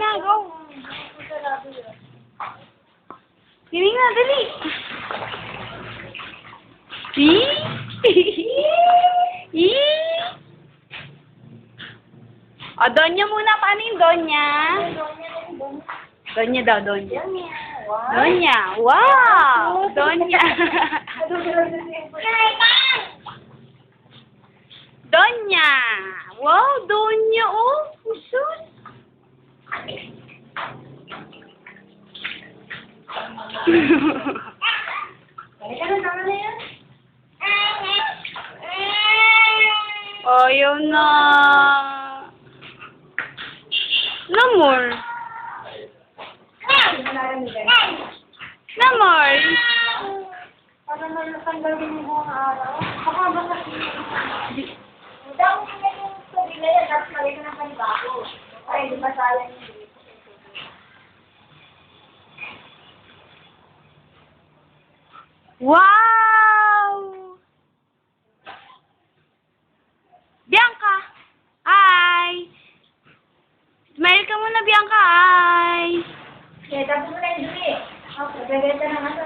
na, go. Tining na, dali. O, Donya muna. Paano yung Donya? Donya daw, Donya. Donya. Wow! Donya. Donya. Wow, Donya. Oh, sus. Oh, yun na. No more. No more. Para natanggal din yung buong araw. Baka ba kasi daw mo yung tubig na yan, tapos lagay ka ng panibago. Ay, di ba sayang yung Wow! Bianca! Hi! Smile ka muna, Bianca! Hi! kaya tapos mo na yung duli. Okay, gagawin ka ng ano.